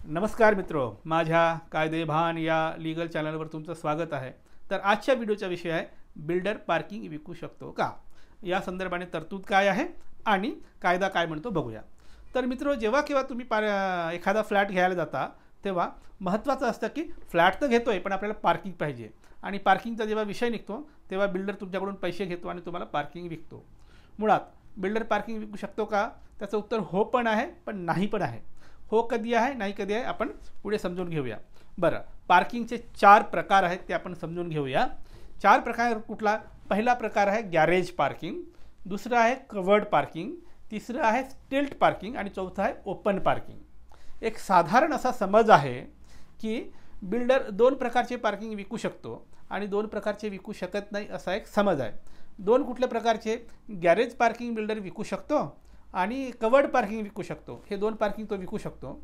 नमस्कार मित्रो, माझ्या कायदेभान या लीगल चॅनलवर तुमचं स्वागत आहे। तर आजच्या व्हिडिओचा विषय आहे बिल्डर पार्किंग विकू शकतो का, या संदर्भाने तरतूद काय आहे आणि कायदा काय म्हणतो बघूया। तर मित्रो, जेव्हा केव्हा तुम्ही एखादा फ्लॅट घ्यायला जाता तेव्हा महत्त्वाचं असतं की फ्लॅट तर घेतोय पण आपल्याला पार्किंग पाहिजे, आणि पार्किंगचा जेव्हा विषय निघतो तेव्हा बिल्डर तुमच्याकडून पैसे घेतो आणि तुम्हाला पार्किंग विकतो। मुळात बिल्डर पार्किंग विकू शकतो का, त्याचं उत्तर हो पण आहे पण नाही पण आहे। हो कधी आहे, नाही कधी आहे, आपण पुढे समजून घेऊया। बरं, पार्किंगचे 4 प्रकार आहेत ते आपण समजून घेऊया। 4 प्रकार कुठला? पहिला प्रकार आहे गॅरेज पार्किंग, दुसरा आहे कवर्ड पार्किंग, तिसरं आहे स्टिल्ट पार्किंग आणि चौथा आहे ओपन पार्किंग। एक साधारण असा समज आहे की बिल्डर 2 प्रकारचे पार्किंग विकू शकतो आणि 2 प्रकारचे विकू शकत नाही, असा एक समज आहे। 2 कुठल्या प्रकारचे? गॅरेज पार्किंग बिल्डर विकू शकतो आणि कवर्ड पार्किंग विकू शकतो। हे 2 पार्किंग तो विकू शकतो।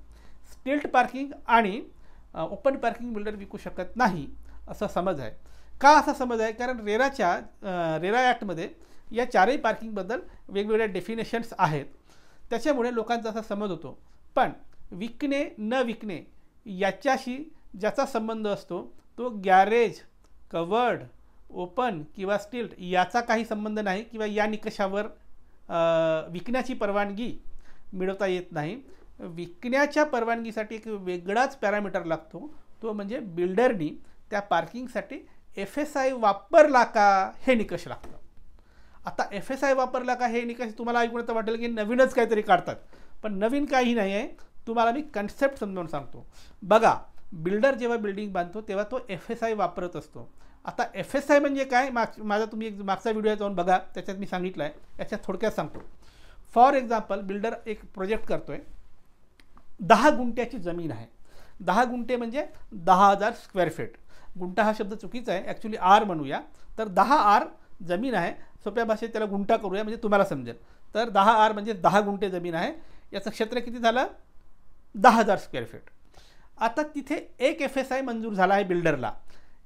स्टिल्ट पार्किंग आणि ओपन पार्किंग बिल्डर विकू शकत नाही, असा समज आहे। का असा समज आहे? कारण रेरा ॲक्टमध्ये या 4ही पार्किंगबद्दल वेगवेगळ्या डेफिनेशन्स आहेत, त्याच्यामुळे लोकांचा असा समज होतो। पण विकणे न विकणे याच्याशी ज्याचा संबंध असतो तो गॅरेज, कवर्ड, ओपन किंवा स्टिल्ट याचा काही संबंध नाही, किंवा या निकषावर विकण्याची परवानगी मिळवता येत नाही। विकण्याच्या परवानगीसाठी एक वेगळाच पॅरामीटर लागतो, तो म्हणजे बिल्डरनी त्या पार्किंगसाठी FSI वापरला का हे निकष लागतं। आता FSI वापरला का हे निकष तुम्हाला ऐकून तर वाटेल की नवीनच काहीतरी काढतात, पण नवीन काही नाही आहे। तुम्हाला मी कन्सेप्ट समजावून सांगतो। बघा, बिल्डर जेव्हा बिल्डिंग बांधतो तेव्हा तो FSI वापरत असतो। आता FSI म्हणजे काय? माझा तुम्ही एक मागचा व्हिडिओ जाऊन बघा, त्याच्यात मी सांगितलं आहे, याच्यात थोडक्यात सांगतो। फॉर एक्झाम्पल, बिल्डर एक प्रोजेक्ट करतोय, 10 गुंठ्याची जमीन आहे। 10 गुंठे म्हणजे 10,000 स्क्वेअर फीट। गुंठा हा शब्द चुकीचा आहे, ॲक्च्युली आर म्हणूया। तर 10 आर जमीन आहे, सोप्या भाषेत त्याला गुंठा करूया म्हणजे तुम्हाला समजेल। तर 10 आर म्हणजे 10 गुंठे जमीन आहे, याचं क्षेत्र किती झालं? 10,000 स्क्वेअर फीट। आता तिथे एक FSI मंजूर झाला आहे बिल्डरला।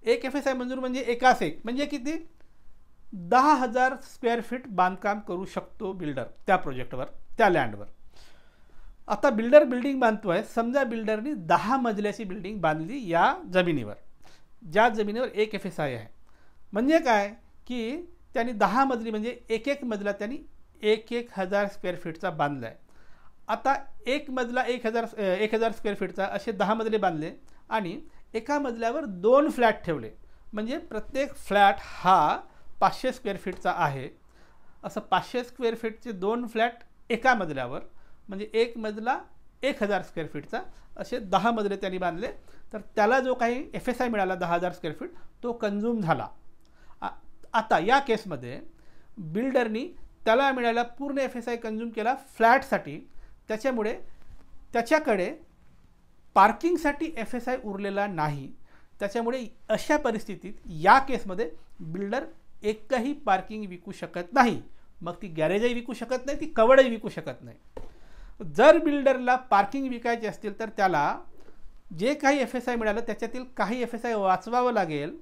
एक FSI मंजूर म्हणजे एकास एक म्हणजे किती? 10,000 स्क्वेअर फीट बांधकाम करू शकतो बिल्डर त्या प्रोजेक्टवर, त्या लँडवर। आता बिल्डर बिल्डिंग बांधतोय, समजा बिल्डरनी 10 मजल्याची बिल्डिंग बांधली या जमिनीवर, ज्या जमिनीवर एक FSI आहे। म्हणजे काय की त्यांनी 10 मजली म्हणजे एक मजला त्यांनी 1,000 स्क्वेअर फीटचा बांधला आहे। आता एक मजला 1,000 स्क्वेअर फीटचा असे 10 मजले बांधले आणि एका मजल्यावर 2 फ्लॅट ठेवले, म्हणजे प्रत्येक फ्लॅट हा 500 स्क्वेअर फीटचा आहे। असं 500 स्क्वेअर फीटचे 2 फ्लॅट एका मजल्यावर, म्हणजे एक मजला 1,000 स्क्वेअर फीटचा, असे 10 मजले त्यांनी बांधले। तर त्याला जो काही FSI मिळाला 10,000 स्क्वेअर फीट, तो कंझ्युम झाला। आता या केसमध्ये बिल्डरनी त्याला मिळाला पूर्ण FSI कंझ्युम केला फ्लॅटसाठी, त्याच्यामुळे त्याच्याकडे पार्किंगसाठी FSI उरलेला नाही। त्याच्यामुळे अशा परिस्थितीत या केसमध्ये बिल्डर एकही पार्किंग विकू शकत नाही। मग ती गॅरेजही विकू शकत नाही, ती कवर्डही विकू शकत नाही। जर बिल्डरला पार्किंग विकायची असतील तर त्याला जे काही FSI मिळालं त्याच्यातील काही FSI वाचवावं लागेल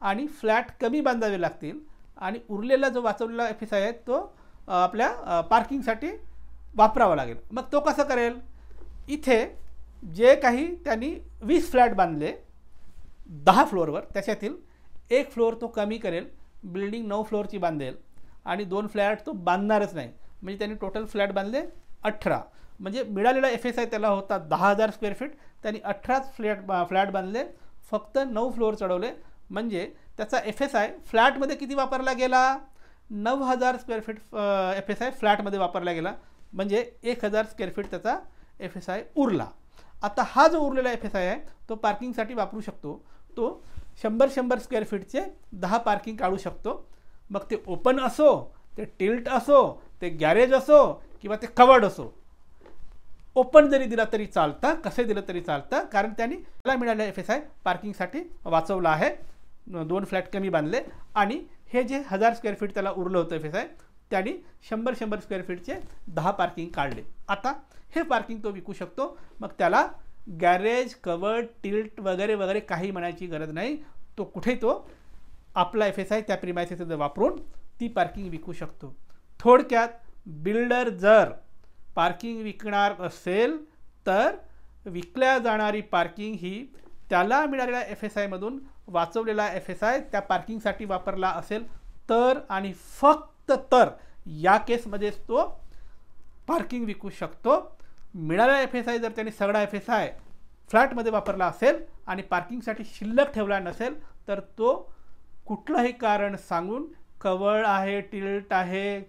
आणि फ्लॅट कमी बांधावे लागतील, आणि उरलेला जो वाचवलेला FSI आहे तो आपल्या पार्किंगसाठी वापरावा लागेल। मग तो कसं करेल? इथे जे काही त्यांनी 20 फ्लॅट बांधले 10 फ्लोअरवर, त्याच्यातील एक फ्लोअर तो कमी करेल, बिल्डिंग 9 फ्लोअरची बांधेल आणि 2 फ्लॅट तो बांधणारच नाही। म्हणजे त्यांनी टोटल फ्लॅट बांधले 18, म्हणजे मिळालेला FSI त्याला होता 10,000 स्क्वेअर फीट, त्यांनी 18 फ्लॅट बांधले, फक्त 9 फ्लोअर चढवले, म्हणजे त्याचा FSI फ्लॅटमध्ये किती वापरला गेला? 9,000 स्क्वेअर फीट FSI फ्लॅटमध्ये वापरला गेला, म्हणजे 1,000 स्क्वेअर फीट त्याचा FSI उरला। आता हा जो उरलेला FSI आहे तो पार्किंगसाठी वापरू शकतो। तो 100 स्क्वेअर फीटचे 10 पार्किंग काढू शकतो। मग ते ओपन असो, ते टिल्ट असो, ते गॅरेज असो किंवा ते कवर्ड असो। ओपन जरी दिला तरी चालतं, कसे दिलं तरी चालतं, कारण त्यांनी त्याला मिळालेला FSI पार्किंगसाठी वाचवला आहे। 2 फ्लॅट कमी बांधले आणि हे जे 1000 स्क्वेअर फीट त्याला उरलं होतं FSI, त्यांनी 100 स्क्वेअर फीटचे 10 पार्किंग काढले। आता हे पार्किंग तो विकू शकतो। मग त्याला गॅरेज, कवर्ड, टिल्ट वगैरे वगैरे काही म्हणायची गरज नाही। तो कुठे तो आपला FSI त्या प्रिमाइसेस वापरून ती पार्किंग विकू शकतो। थोडक्यात बिल्डर जर पार्किंग विकणार असेल तर विकल्या जाणारी पार्किंग ही त्याला मिळालेल्या FSI मधून वाचवलेला FSI त्या पार्किंगसाठी वापरला असेल तर आणि फक्त तर या केसमध्येच तो पार्किंग विकू शकतो. मिळालेला FSI जर त्याने सगळा FSI फ्लॅटमध्ये वापरला असेल आणि पार्किंगसाठी शिल्लक ठेवला नसेल तर तो कुठलंही कारण सांगून कवळ आहे, टिल्ट आहे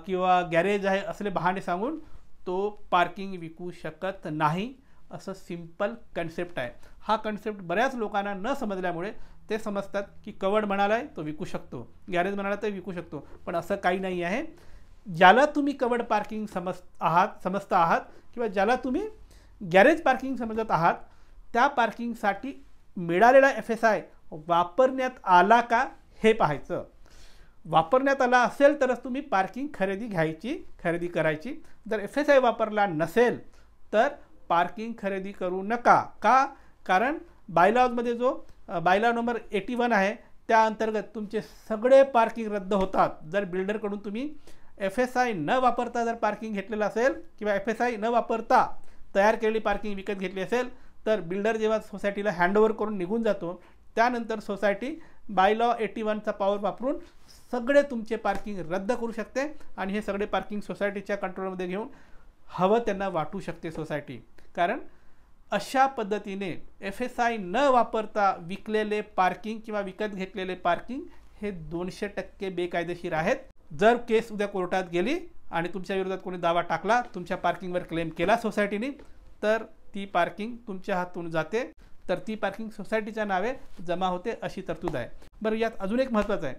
किंवा गॅरेज आहे असले बहाणे सांगून तो पार्किंग विकू शकत नाही. असं सिंपल कन्सेप्ट आहे. हा कन्सेप्ट बऱ्याच लोकांना न समजल्यामुळे ते समजतात की कवड म्हणालाय तो विकू शकतो, गॅरेज म्हणाला तर विकू शकतो, पण असं काही नाही आहे. ज्याला तुम्ही कवड पार्किंग समजता आहात किंवा ज्याला तुम्ही गॅरेज पार्किंग समजत आहात त्या पार्किंगसाठी मिळालेला FSI वापरण्यात आला का हे पाहायचं. वापरण्यात आला असेल तरच तुम्ही पार्किंग खरेदी करायची. जर FSI वापरला नसेल तर पार्किंग खरेदी करू नका. का? कारण बायलॉजमध्ये जो बायलॉ नंबर 81 आहे त्या अंतर्गत तुमचे सगळे पार्किंग रद्द होतात. जर बिल्डरकडून तुम्ही FSI न वापरता जर पार्किंग घेतलेलं असेल किंवा FSI न वापरता तयार केलेली पार्किंग विकत घेतली असेल तर बिल्डर जेव्हा सोसायटीला हँडओव्हर करून निघून जातो त्यानंतर सोसायटी बायलॉ 81चा पॉवर वापरून सगळे तुमचे पार्किंग रद्द करू शकते आणि हे सगळे पार्किंग सोसायटीच्या कंट्रोलमध्ये घेऊन हवं त्यांना वाटू शकते सोसायटी. कारण अशा पद्धतीने FSI न वापरता विकलेले पार्किंग किंवा विकत घेतलेले पार्किंग हे 200% बेकायदेशीर आहेत. जर केस उद्या कोर्टात गेली आणि तुमच्या विरोधात कोणी दावा टाकला, तुमच्या पार्किंगवर क्लेम केला सोसायटीने, तर ती पार्किंग तुमच्या हातून जाते, तर ती पार्किंग सोसायटीच्या नावे जमा होते अशी तरतूद आहे. बरं, यात अजून एक महत्त्वाचं आहे.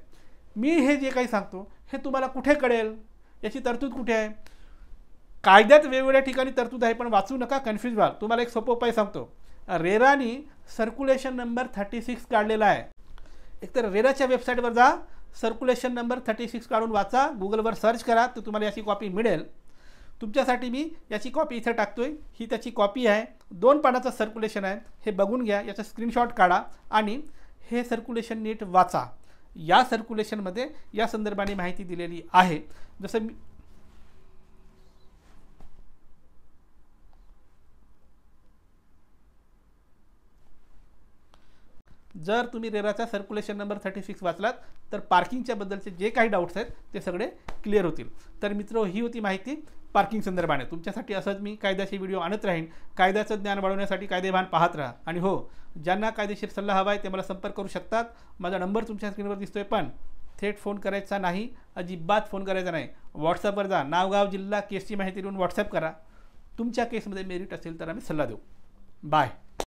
मी हे जे काही सांगतो हे तुम्हाला कुठे कळेल, याची तरतूद कुठे आहे? कायद्यात वेगवेगळ्या ठिकाणी तरतूद आहे, पण वाचू नका, कन्फ्यूज व्हाल. तुम्हाला एक सोपं उपाय सांगतो. रेरानी सर्क्युलेशन नंबर 36 काढलेला आहे. एकतर रेराच्या वेबसाईटवर जा, सर्क्युलेशन नंबर 36 काढून वाचा, गुगलवर सर्च करा, तर तुम्हाला याची कॉपी मिळेल. तुमच्यासाठी मी याची कॉपी इथे टाकतोय. ही त्याची कॉपी आहे. 2 पानाचं सर्क्युलेशन आहे. हे बघून घ्या, याचा स्क्रीनशॉट काढा आणि हे सर्क्युलेशन नीट वाचा. या सर्क्युलेशनमध्ये या संदर्भाने माहिती दिलेली आहे. जसं मी जर तुम्ही रेराचा सर्क्युलेशन नंबर 36 वाचलात तर पार्किंगच्या बद्दलचे जे काही डाऊट्स आहेत ते सगळे क्लिअर होतील. तर मित्र, ही होती माहिती पार्किंग संदर्भाने. तुमच्यासाठी असंच मी कायद्याचे व्हिडिओ आणत राहीन. कायद्याचं ज्ञान वाढवण्यासाठी कायदेभान पाहत राहा. आणि हो, ज्यांना कायदेशीर सल्ला हवा आहे ते मला संपर्क करू शकतात. माझा नंबर तुमच्या स्क्रीनवर दिसतोय, पण थेट फोन करायचा नाही, अजिबात फोन करायचा नाही. व्हॉट्सअपवर जा, नाव, गाव, जिल्हा, केसची माहिती देऊन व्हॉट्सअप करा. तुमच्या केसमध्ये मेरिट असेल तर आम्ही सल्ला देऊ. बाय.